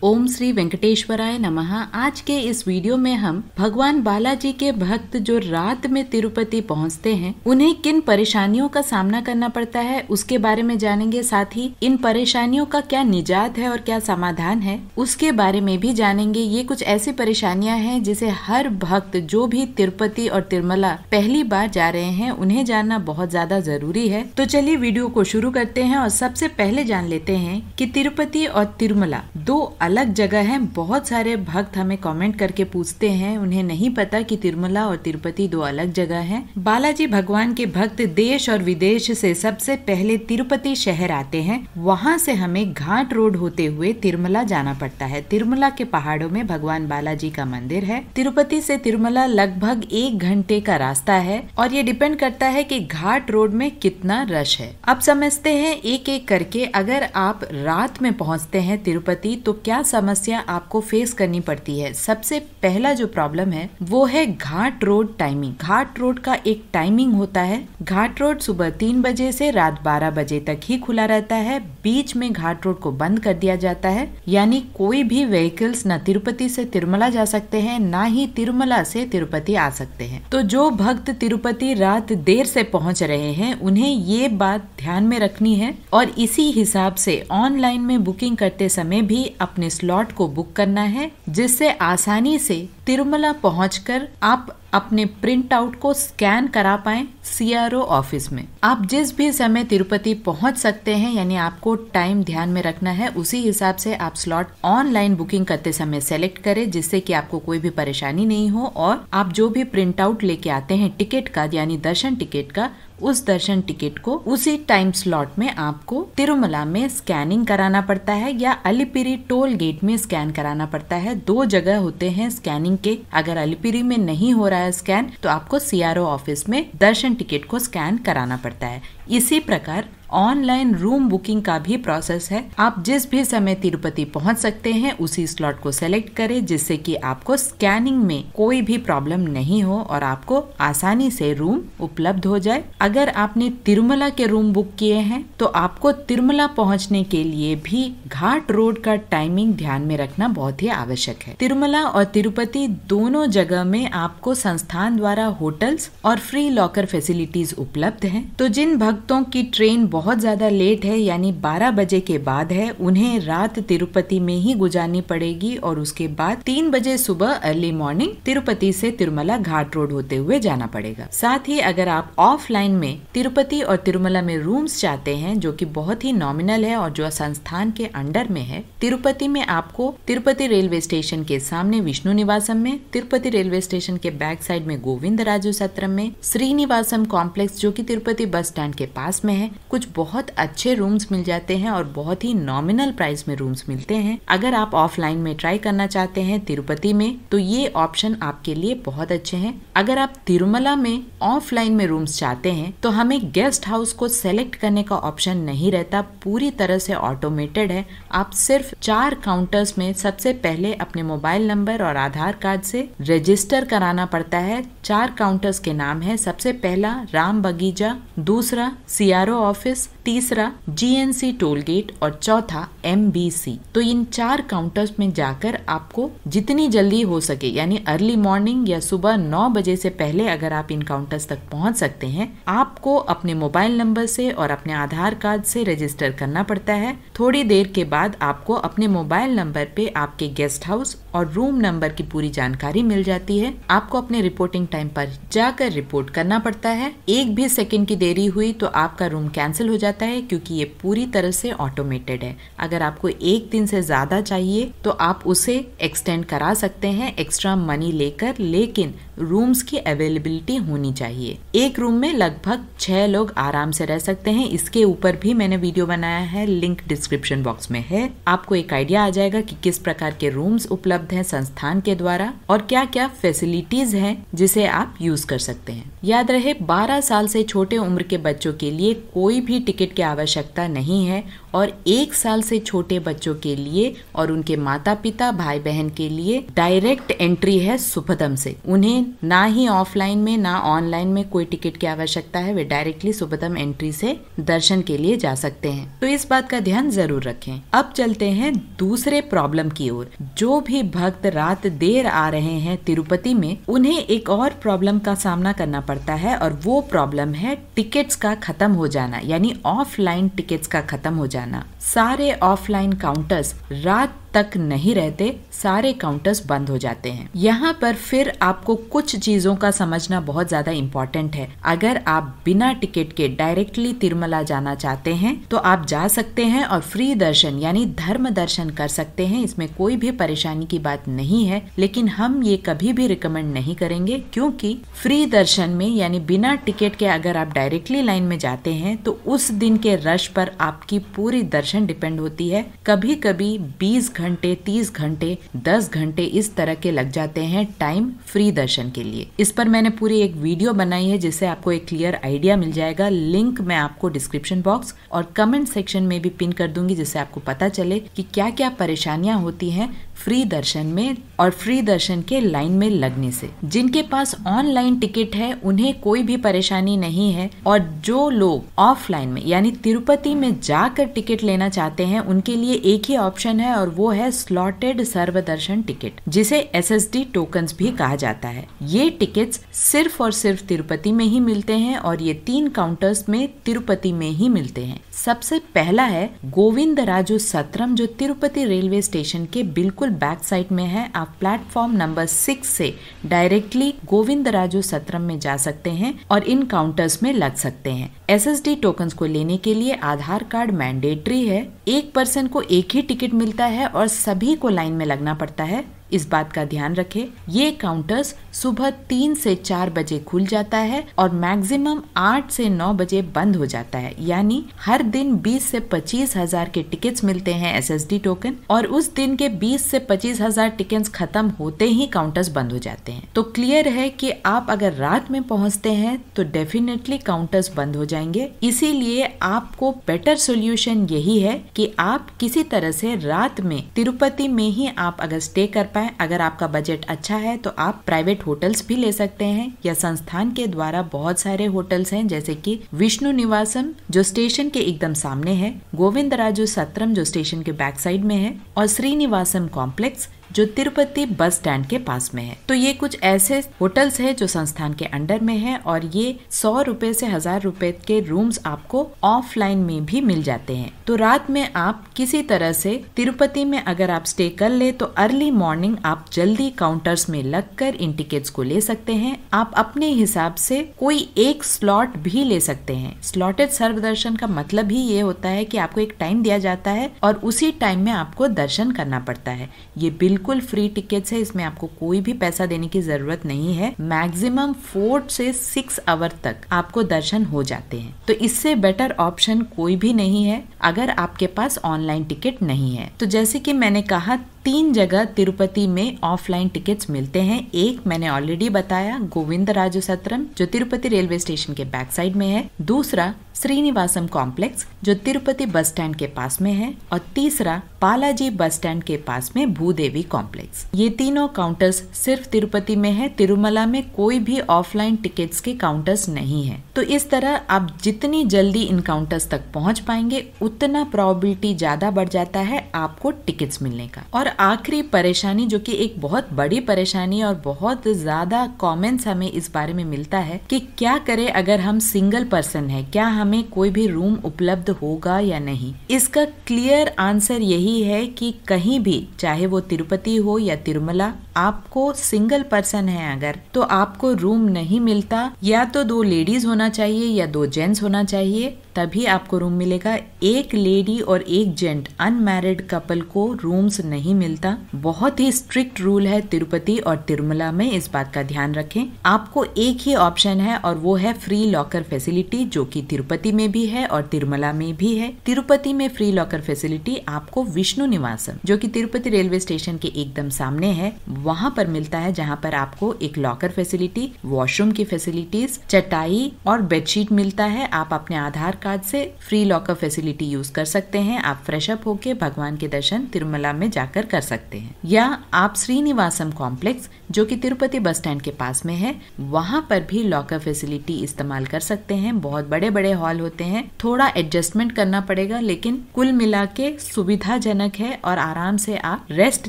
ओम श्री वेंकटेश्वराय नमः। आज के इस वीडियो में हम भगवान बालाजी के भक्त जो रात में तिरुपति पहुंचते हैं उन्हें किन परेशानियों का सामना करना पड़ता है उसके बारे में जानेंगे। साथ ही इन परेशानियों का क्या निजात है और क्या समाधान है उसके बारे में भी जानेंगे। ये कुछ ऐसी परेशानियां हैं जिसे हर भक्त जो भी तिरुपति और तिरुमला पहली बार जा रहे हैं उन्हें जानना बहुत ज्यादा जरूरी है। तो चलिए वीडियो को शुरू करते हैं और सबसे पहले जान लेते हैं कि तिरुपति और तिरुमला दो अलग जगह है। बहुत सारे भक्त हमें कमेंट करके पूछते हैं, उन्हें नहीं पता कि तिरुमला और तिरुपति दो अलग जगह हैं। बालाजी भगवान के भक्त देश और विदेश से सबसे पहले तिरुपति शहर आते हैं, वहां से हमें घाट रोड होते हुए तिरुमला जाना पड़ता है। तिरुमला के पहाड़ों में भगवान बालाजी का मंदिर है। तिरुपति से तिरुमला लगभग 1 घंटे का रास्ता है और ये डिपेंड करता है कि घाट रोड में कितना रश है। अब समझते हैं एक एक करके। अगर आप रात में पहुंचते हैं तिरुपति तो क्या समस्या आपको फेस करनी पड़ती है। सबसे पहला जो प्रॉब्लम है वो है घाट रोड टाइमिंग। घाट रोड का एक टाइमिंग होता है। घाट रोड सुबह 3 बजे से रात 12 बजे तक ही खुला रहता है। बीच में घाट रोड को बंद कर दिया जाता है, यानी कोई भी व्हीकल्स न तिरुपति से तिरुमला जा सकते हैं ना ही तिरुमला से तिरुपति आ सकते हैं। तो जो भक्त तिरुपति रात देर से पहुंच रहे हैं उन्हें ये बात ध्यान में रखनी है और इसी हिसाब से ऑनलाइन में बुकिंग करते समय भी अपने स्लॉट को बुक करना है, जिससे आसानी से तिरुमला पहुंचकर आप अपने प्रिंट आउट को स्कैन करा पाएं CRO ऑफिस में। आप जिस भी समय तिरुपति पहुंच सकते हैं, यानी आपको टाइम ध्यान में रखना है, उसी हिसाब से आप स्लॉट ऑनलाइन बुकिंग करते समय सेलेक्ट करें, जिससे कि आपको कोई भी परेशानी नहीं हो। और आप जो भी प्रिंट आउट लेके आते हैं टिकट का, यानी दर्शन टिकट का, उस दर्शन टिकट को उसी टाइम स्लॉट में आपको तिरुमला में स्कैनिंग कराना पड़ता है या अलिपिरी टोल गेट में स्कैन कराना पड़ता है। 2 जगह होते हैं स्कैनिंग के। अगर अलिपिरी में नहीं हो रहा है स्कैन तो आपको CRO ऑफिस में दर्शन टिकट को स्कैन कराना पड़ता है। इसी प्रकार ऑनलाइन रूम बुकिंग का भी प्रोसेस है। आप जिस भी समय तिरुपति पहुंच सकते हैं उसी स्लॉट को सेलेक्ट करें, जिससे कि आपको स्कैनिंग में कोई भी प्रॉब्लम नहीं हो और आपको आसानी से रूम उपलब्ध हो जाए। अगर आपने तिरुमला के रूम बुक किए हैं तो आपको तिरुमला पहुंचने के लिए भी घाट रोड का टाइमिंग ध्यान में रखना बहुत ही आवश्यक है। तिरुमला और तिरुपति दोनों जगह में आपको संस्थान द्वारा होटल्स और फ्री लॉकर फैसिलिटीज उपलब्ध हैं। तो जिन भक्तों की ट्रेन बहुत ज्यादा लेट है, यानी 12 बजे के बाद है, उन्हें रात तिरुपति में ही गुजारनी पड़ेगी और उसके बाद 3 बजे सुबह अर्ली मॉर्निंग तिरुपति से तिरुमला घाट रोड होते हुए जाना पड़ेगा। साथ ही अगर आप ऑफलाइन में तिरुपति और तिरुमला में रूम्स चाहते हैं, जो कि बहुत ही नॉमिनल है और जो संस्थान के अंडर में है, तिरुपति में आपको तिरुपति रेलवे स्टेशन के सामने विष्णु निवासम में, तिरुपति रेलवे स्टेशन के बैक साइड में गोविंद राजू सत्रम में, श्रीनिवासम कॉम्प्लेक्स जो कि तिरुपति बस स्टैंड के पास में है, कुछ बहुत अच्छे रूम्स मिल जाते हैं और बहुत ही नॉमिनल प्राइस में रूम्स मिलते हैं। अगर आप ऑफलाइन में ट्राई करना चाहते हैं तिरुपति में तो ये ऑप्शन आपके लिए बहुत अच्छे हैं। अगर आप तिरुमला में ऑफलाइन में रूम्स चाहते हैं तो हमें गेस्ट हाउस को सेलेक्ट करने का ऑप्शन नहीं रहता, पूरी तरह से ऑटोमेटेड है। आप सिर्फ 4 काउंटर्स में सबसे पहले अपने मोबाइल नंबर और आधार कार्ड से रजिस्टर कराना पड़ता है। 4 काउंटर्स के नाम है, सबसे पहला राम बगीचा, दूसरा CRO ऑफिस, तीसरा GNC टोल गेट और चौथा MBC। तो इन 4 काउंटर्स में जाकर आपको जितनी जल्दी हो सके, यानी अर्ली मॉर्निंग या सुबह 9 बजे से पहले अगर आप इन काउंटर्स तक पहुंच सकते हैं, आपको अपने मोबाइल नंबर से और अपने आधार कार्ड से रजिस्टर करना पड़ता है। थोड़ी देर के बाद आपको अपने मोबाइल नंबर पे आपके गेस्ट हाउस और रूम नंबर की पूरी जानकारी मिल जाती है। आपको अपने रिपोर्टिंग टाइम पर जाकर रिपोर्ट करना पड़ता है। 1 भी सेकंड की देरी हुई तो आपका रूम कैंसिल हो जाता है, क्योंकि ये पूरी तरह से ऑटोमेटेड है। अगर आपको 1 दिन से ज्यादा चाहिए तो आप उसे एक्सटेंड करा सकते हैं एक्स्ट्रा मनी लेकर, लेकिन रूम्स की अवेलेबिलिटी होनी चाहिए। एक रूम में लगभग 6 लोग आराम से रह सकते हैं। इसके ऊपर भी मैंने वीडियो बनाया है, लिंक डिस्क्रिप्शन बॉक्स में है। आपको एक आइडिया आ जाएगा कि किस प्रकार के रूम्स उपलब्ध हैं संस्थान के द्वारा और क्या क्या फैसिलिटीज हैं जिसे आप यूज कर सकते हैं। याद रहे 12 साल से छोटे उम्र के बच्चों के लिए कोई भी टिकट की आवश्यकता नहीं है और 1 साल से छोटे बच्चों के लिए और उनके माता पिता भाई बहन के लिए डायरेक्ट एंट्री है सुभदम से। उन्हें ना ही ऑफलाइन में ना ऑनलाइन में कोई टिकट की आवश्यकता है, वे डायरेक्टली सुभदम एंट्री से दर्शन के लिए जा सकते हैं। तो इस बात का ध्यान जरूर रखें। अब चलते हैं दूसरे प्रॉब्लम की ओर। जो भी भक्त रात देर आ रहे हैं तिरुपति में, उन्हें एक और प्रॉब्लम का सामना करना पड़ता है और वो प्रॉब्लम है टिकट्स का खत्म हो जाना, यानी ऑफलाइन टिकट्स का खत्म हो जाना। सारे ऑफलाइन काउंटर्स रात तक नहीं रहते, सारे काउंटर्स बंद हो जाते हैं। यहाँ पर फिर आपको कुछ चीजों का समझना बहुत ज्यादा इम्पोर्टेंट है। अगर आप बिना टिकट के डायरेक्टली तिरुमला जाना चाहते हैं तो आप जा सकते हैं और फ्री दर्शन यानी धर्म दर्शन कर सकते हैं, इसमें कोई भी परेशानी की बात नहीं है। लेकिन हम ये कभी भी रिकमेंड नहीं करेंगे, क्योंकि फ्री दर्शन में यानी बिना टिकट के अगर आप डायरेक्टली लाइन में जाते हैं तो उस दिन के रश पर आपकी पूरी दर्शन डिपेंड होती है। कभी कभी 20 घंटे, 30 घंटे, 10 घंटे इस तरह के लग जाते हैं टाइम फ्री दर्शन के लिए। इस पर मैंने पूरी एक वीडियो बनाई है जिससे आपको एक क्लियर आइडिया मिल जाएगा। लिंक मैं आपको डिस्क्रिप्शन बॉक्स और कमेंट सेक्शन में भी पिन कर दूंगी, जिससे आपको पता चले कि क्या क्या परेशानियां होती हैं फ्री दर्शन में और फ्री दर्शन के लाइन में लगने से। जिनके पास ऑनलाइन टिकट है उन्हें कोई भी परेशानी नहीं है, और जो लोग ऑफलाइन में यानी तिरुपति में जाकर टिकट लेना चाहते हैं उनके लिए एक ही ऑप्शन है, और वो है स्लॉटेड सर्वदर्शन टिकट, जिसे SSD टोकन्स भी कहा जाता है। ये टिकट्स सिर्फ और सिर्फ तिरुपति में ही मिलते हैं और ये 3 काउंटर्स में तिरुपति में ही मिलते हैं। सबसे पहला है गोविंदराजु सत्रम, जो तिरुपति रेलवे स्टेशन के बिल्कुल बैक साइड में है। आप प्लेटफॉर्म नंबर 6 से डायरेक्टली गोविंदराजु सत्रम में जा सकते हैं और इन काउंटर्स में लग सकते हैं। SSD टोकन्स को लेने के लिए आधार कार्ड मैंडेटरी है। एक पर्सन को एक ही टिकट मिलता है और सभी को लाइन में लगना पड़ता है, इस बात का ध्यान रखें। ये काउंटर्स सुबह 3 से 4 बजे खुल जाता है और मैक्सिमम 8 से 9 बजे बंद हो जाता है। यानी हर दिन 20 से 25 हजार के टिकट्स मिलते हैं SSD टोकन, और उस दिन के 20 से 25 हजार टिकट्स खत्म होते ही काउंटर्स बंद हो जाते हैं। तो क्लियर है कि आप अगर रात में पहुंचते हैं तो डेफिनेटली काउंटर्स बंद हो जाएंगे। इसीलिए आपको बेटर सोल्यूशन यही है कि आप किसी तरह से रात में तिरुपति में ही आप अगर स्टे कर पाए, अगर आपका बजट अच्छा है तो आप प्राइवेट होटल्स भी ले सकते हैं, या संस्थान के द्वारा बहुत सारे होटल्स हैं, जैसे कि विष्णु निवासम जो स्टेशन के एकदम सामने है, गोविंदराजु सत्रम जो स्टेशन के बैक साइड में है, और श्रीनिवासम कॉम्प्लेक्स जो तिरुपति बस स्टैंड के पास में है। तो ये कुछ ऐसे होटल्स हैं जो संस्थान के अंडर में है, और ये 100 रुपए से 1000 रुपए के रूम्स आपको ऑफलाइन में भी मिल जाते हैं। तो रात में आप किसी तरह से तिरुपति में अगर आप स्टे कर ले तो अर्ली मॉर्निंग आप जल्दी काउंटर्स में लगकर इन टिकट्स को ले सकते हैं। आप अपने हिसाब से कोई एक स्लॉट भी ले सकते हैं। स्लॉटेड सर्वदर्शन का मतलब ही ये होता है कि आपको एक टाइम दिया जाता है और उसी टाइम में आपको दर्शन करना पड़ता है। ये बिल्कुल फ्री टिकट्स है, इसमें आपको कोई भी पैसा देने की जरूरत नहीं है। मैक्सिमम 4 से 6 आवर तक आपको दर्शन हो जाते हैं। तो इससे बेटर ऑप्शन कोई भी नहीं है अगर आपके पास ऑनलाइन टिकट नहीं है। तो जैसे कि मैंने कहा 3 जगह तिरुपति में ऑफलाइन टिकट्स मिलते हैं। एक मैंने ऑलरेडी बताया गोविंदराजु सत्रम जो तिरुपति रेलवे स्टेशन के बैक साइड में है, दूसरा श्रीनिवासम कॉम्प्लेक्स जो तिरुपति बस स्टैंड के पास में है, और तीसरा बालाजी बस स्टैंड के पास में भूदेवी कॉम्प्लेक्स। ये तीनों काउंटर्स सिर्फ तिरुपति में है। तिरुमला में कोई भी ऑफलाइन टिकट्स के काउंटर्स नहीं है। तो इस तरह आप जितनी जल्दी इन काउंटर्स तक पहुंच पाएंगे उतना प्रोबेबिलिटी ज्यादा बढ़ जाता है आपको टिकट्स मिलने का। और आखिरी परेशानी जो कि एक बहुत बड़ी परेशानी और बहुत ज्यादा कमेंट्स हमें इस बारे में मिलता है कि क्या करें अगर हम सिंगल पर्सन है, क्या हमें कोई भी रूम उपलब्ध होगा या नहीं। इसका क्लियर आंसर यही है कि कहीं भी, चाहे वो तिरुपति हो या तिरुमला, आपको सिंगल पर्सन है अगर तो आपको रूम नहीं मिलता। या तो 2 लेडीज होना चाहिए या 2 जेंट्स होना चाहिए, तभी आपको रूम मिलेगा। एक लेडी और एक जेंट अनमैरिड कपल को रूम्स नहीं मिलता। बहुत ही स्ट्रिक्ट रूल है तिरुपति और तिरुमला में, इस बात का ध्यान रखें। आपको एक ही ऑप्शन है और वो है फ्री लॉकर फैसिलिटी, जो कि तिरुपति में भी है और तिरुमला में भी है। तिरुपति में फ्री लॉकर फैसिलिटी आपको विष्णु निवासम जो कि तिरुपति रेलवे स्टेशन के एकदम सामने है वहां पर मिलता है, जहां पर आपको एक लॉकर फैसिलिटी, वॉशरूम की फैसिलिटीज, चटाई और बेडशीट मिलता है। आप अपने आधार कार्ड से फ्री लॉकर फैसिलिटी यूज कर सकते हैं। आप फ्रेश अप होके भगवान के दर्शन तिरुमला में जाकर कर सकते हैं, या आप श्रीनिवासम कॉम्प्लेक्स जो कि तिरुपति बस स्टैंड के पास में है, वहां पर भी लॉकर फैसिलिटी इस्तेमाल कर सकते हैं। बहुत बड़े बड़े हॉल होते हैं, थोड़ा एडजस्टमेंट करना पड़ेगा, लेकिन कुल मिला के सुविधाजनक है और आराम से आप रेस्ट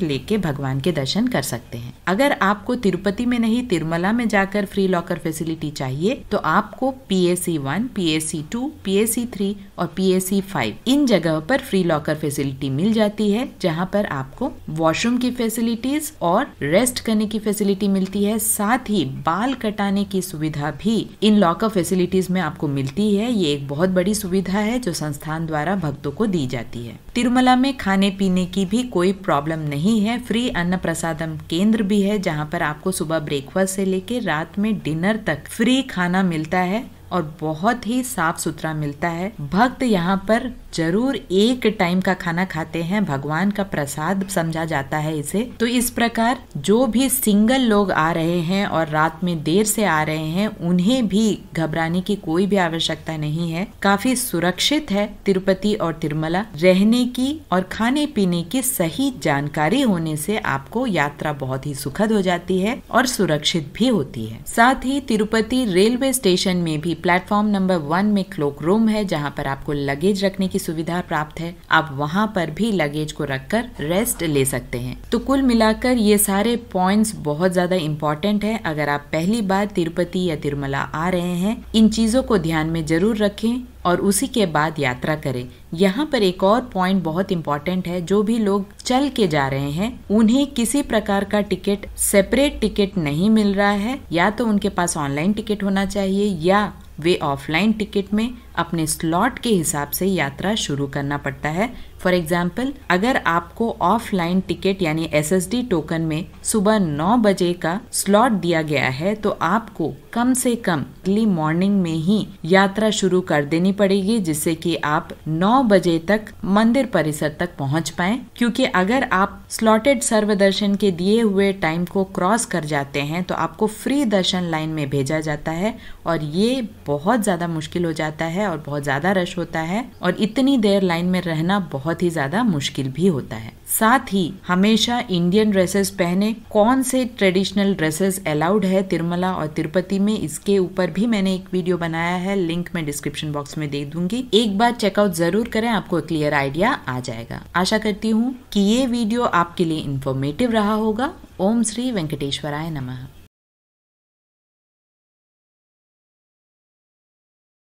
लेके भगवान के दर्शन कर सकते हैं। अगर आपको तिरुपति में नहीं तिरुमला में जाकर फ्री लॉकर फैसिलिटी चाहिए तो आपको PAC 1, PAC 2, PAC 3 और PAC 5 इन जगह पर फ्री लॉकर फैसिलिटी मिल जाती है, जहां पर आपको वॉशरूम की फैसिलिटीज और रेस्ट करने की फैसिलिटी मिलती है। साथ ही बाल कटाने की सुविधा भी इन लॉकर फैसिलिटीज में आपको मिलती है। ये एक बहुत बड़ी सुविधा है जो संस्थान द्वारा भक्तों को दी जाती है। तिरुमला में खाने पीने की भी कोई प्रॉब्लम नहीं है। फ्री अन्न प्रसादम केंद्र भी है, जहां पर आपको सुबह ब्रेकफास्ट से लेके रात में डिनर तक फ्री खाना मिलता है और बहुत ही साफ सुथरा मिलता है। भक्त यहाँ पर जरूर एक टाइम का खाना खाते हैं, भगवान का प्रसाद समझा जाता है इसे। तो इस प्रकार जो भी सिंगल लोग आ रहे हैं और रात में देर से आ रहे हैं, उन्हें भी घबराने की कोई भी आवश्यकता नहीं है। काफी सुरक्षित है तिरुपति और तिरुमला। रहने की और खाने पीने की सही जानकारी होने से आपको यात्रा बहुत ही सुखद हो जाती है और सुरक्षित भी होती है। साथ ही तिरुपति रेलवे स्टेशन में भी प्लेटफॉर्म नंबर 1 में क्लोक रूम है, जहां पर आपको लगेज रखने की सुविधा प्राप्त है। आप वहां पर भी लगेज को रखकर रेस्ट ले सकते हैं। तो कुल मिलाकर ये सारे पॉइंट्स बहुत ज्यादा इम्पोर्टेंट है। अगर आप पहली बार तिरुपति या तिरुमला आ रहे हैं, इन चीजों को ध्यान में जरूर रखें और उसी के बाद यात्रा करें। यहाँ पर एक और पॉइंट बहुत इम्पोर्टेंट है, जो भी लोग चल के जा रहे हैं उन्हें किसी प्रकार का टिकट, सेपरेट टिकट नहीं मिल रहा है। या तो उनके पास ऑनलाइन टिकट होना चाहिए या वे ऑफलाइन टिकट में अपने स्लॉट के हिसाब से यात्रा शुरू करना पड़ता है। फॉर एग्जाम्पल, अगर आपको ऑफलाइन टिकट यानी SSD टोकन में सुबह 9 बजे का स्लॉट दिया गया है, तो आपको कम से कम अर्ली मॉर्निंग में ही यात्रा शुरू कर देनी पड़ेगी, जिससे कि आप 9 बजे तक मंदिर परिसर तक पहुंच पाएं। क्योंकि अगर आप स्लॉटेड सर्वदर्शन के दिए हुए टाइम को क्रॉस कर जाते हैं तो आपको फ्री दर्शन लाइन में भेजा जाता है और ये बहुत ज्यादा मुश्किल हो जाता है और बहुत ज्यादा रश होता है और इतनी देर लाइन में रहना बहुत ही ज्यादा मुश्किल भी होता है। साथ ही हमेशा इंडियन ड्रेसेस पहने। कौन से ट्रेडिशनल ड्रेसेस अलाउड है तिरुमला और तिरुपति में, इसके ऊपर भी मैंने एक वीडियो बनाया है, लिंक मैं डिस्क्रिप्शन बॉक्स में दे दूंगी। एक बार चेकआउट जरूर करें, आपको क्लियर आइडिया आ जाएगा। आशा करती हूँ कि ये वीडियो आपके लिए इंफॉर्मेटिव रहा होगा। ओम श्री वेंकटेश्वराय नमः।